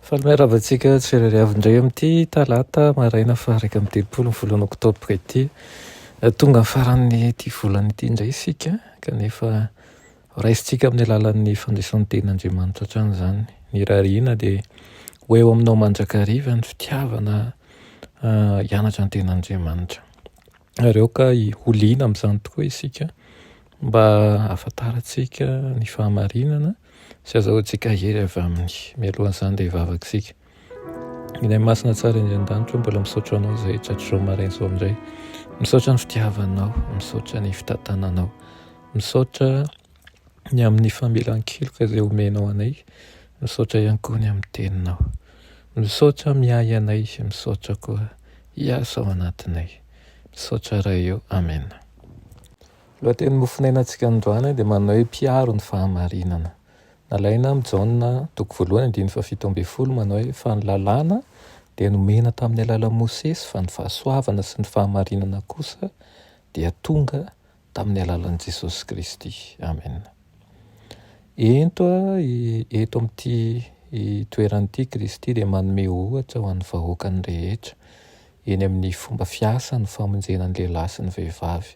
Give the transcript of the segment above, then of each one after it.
Falomeravantsika tsirairay amin'ity talata maraina faha 1 oktobra ity. Tonga amin'ny faran'ny ity volana ity indray isika, kanefa raisintsika amin'ny alalan'ny fandraisan'ny tenin'Andriamanitra hatrany izany. Ny rariana dia ho eo aminao mandrakariva ny fitiavana hianatra ny tenin'Andriamanitra. Areo ka holiana amin'izany tokoa isika mba ahafantarantsika ny fahamarinana sy azahoantsika hery avy amin'ny mialohan'izany dia vavakisika. Inay masina tsara indray-danitra mbola misaotra anao izay tratrizao maraina izao amin'izay. Misaotra ny fitiavanao, misaotra ny fitantananao, misaotra ny amin'ny famelan-keloka izay omenao anay, misaotra ihany koa ny amin'ny teninao, misaotra miay anay, misaotra koa hiasa ao anatinay. Misaotra raha eo, amen. Lohateny mofinainantsika androany dia manao hoe mpiaro ny fahamarinana. Nalaina amin'ny Jaona 1:7 manao hoe fa ny lalàna dia nomena tamin'ny alalan'i Mosesy, fa ny fahasoavana sy ny fahamarinana kosa dia tonga tamin'ny alalan'i Jesosy Kristy. Amen. Eto amin'ity toeran'ity Kristy dia manome ohatra ho an'ny vahoakany rehetra eny amin'ny fomba fiasa ny famonjena ny lehilahy sy ny vehivavy.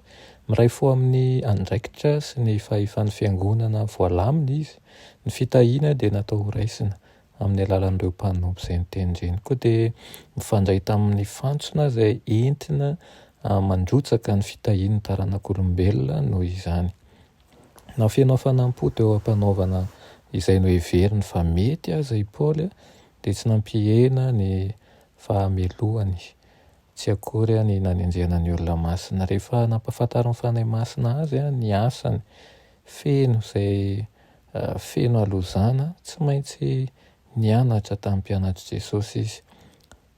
Miray fo amin'ny andraikitra sy ny fahefan'ny fiangonana voalamina izy. Ny fitahiana dia natao ho raisina amin'ny alalan'ireo mpanompo izay nitendreny. Koa dia mifandray tamin'ny fantsona izay entina mandrotsaka ny fitahiany taranak'olombelona noho izany. Na fianao fanampo teo am-panaovana izay no heveriny fa mety aza i Paoly dia tsy nampihena ny fahamelohany, tsy akory ny nanenjehana ny olona masina. Rehefa nampahafantariny fanahy masina azy ny asany feno alozana, tsy maintsy nianatra tamin'ny mpianatr' Jesosy izy.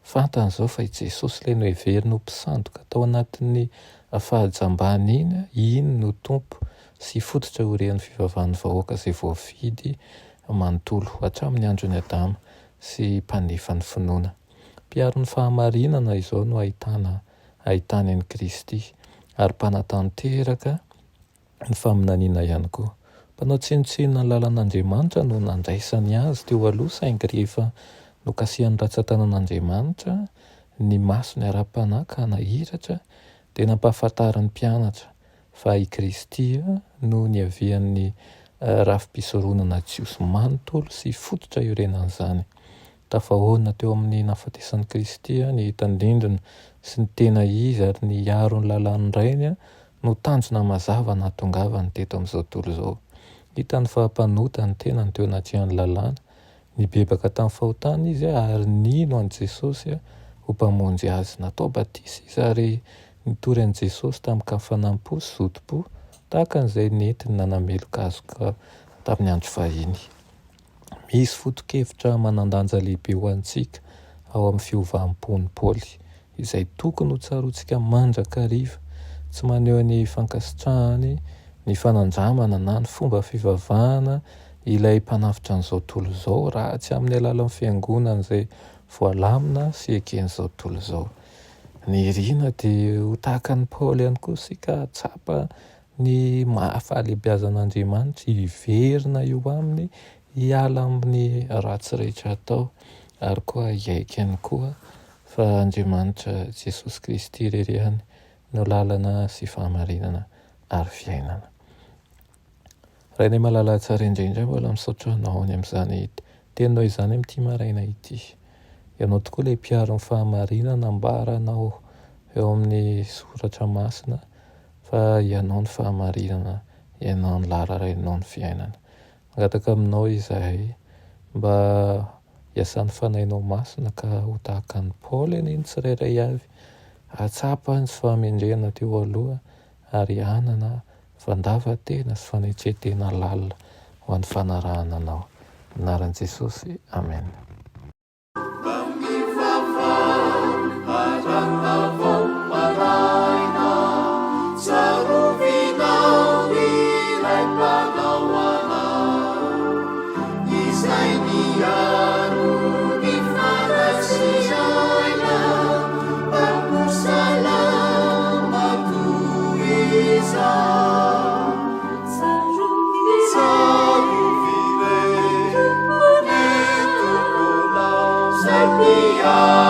Fantany izao fa i Jesosy ilay no heveriny ho mpisandoka tao anatin'ny fahajambana iny no tompo sy fototra horean'ny fivavahan'ny vahoaka izay voafidy manontolo hatramin'ny andron'ny Adama sy mpandefa ny finoana. Mpiaro ny fahamarinana izao no ahitany an'i Kristy, ary mpanatanteraka ny faminaniana ihany koa. Mpanao tsinotsinona ny lalan'Andriamanitra no nandraisany azy teo aloha, saingy rehefa nokasihan'ny ratsan-tanan'Andriamanitra ny masony ara-panahy ka nahiratra dia nampahafantarany mpianatra fa i Kristy no niavian'ny rafi-pisoronana jiosy manontolo sy fototra iorenan'izany. Tafahoana teo amin'ny nahafatesan'i Kristy ny tandindona sy ny tena izy, ary ny aro ny lalàny rainy no tanjona mazava nahatongavany teto amin'izao tontolo izao. Hitany fa mpanota ny tenany teo anatrihan'ny lalàna, nibebaka tamin'ny fahotana izy ary nino an'i Jesosy ho mpamonjy azy. Natao batisa izy ary nitory an'i Jesosy tamin'ny kafanampo sy zotom-po tahaka an'izay nentiny nanameloka azy tamin'ny andro fahiny. Misy foto-kevitra manan-danja lehibe ho antsika ao amin'ny fiovahampon'i Paoly, izay tokony ho tsaroantsika mandrakariva, tsy maneho ny fankasitrahany, ny fanandramana na ny fomba fivavahana ilay mpanafitra an'izao tontolo izao, raha tsy amin'ny alalan'ny fiangonana izay voalamina sy eken'izao tontolo izao. Ny riana dia ho tahaka ny Paoly ihany koa sika, tsapa ny fahalehibiazan'Andriamanitra, hiverina io aminy, hiala amin'ny ratsy rehetra atao, ary koa hiaiky ihany koa fa Andriamanitra Jesosy Kristy rerehany no lalana sy fahamarinana ary fiainana. Raha ny mahalala tsara indrindra mbola misaotra anao ny amin'izany teninao izany amin'ity maraina ity. Ianao tokoa ilay mpiaro ny fahamarinana, ambaranao eo amin'ny soratra masina fa ianao ny fahamarinana, ianao ny lara rainao ny fiainana. Mangataka aminao izahay mba hiasan'ny fanahinao masina ka ho tahaka ny Paoly iny tsirairay avy, atsapa ny sy fahamendrena teo aloha, ary hanana fandavan-tena sy fanetretena lalina ho an'ny fanarahana anao. Anaran'i Jesosy, amen. Izay niaro ny fanasiana, mpamosy Alleluia.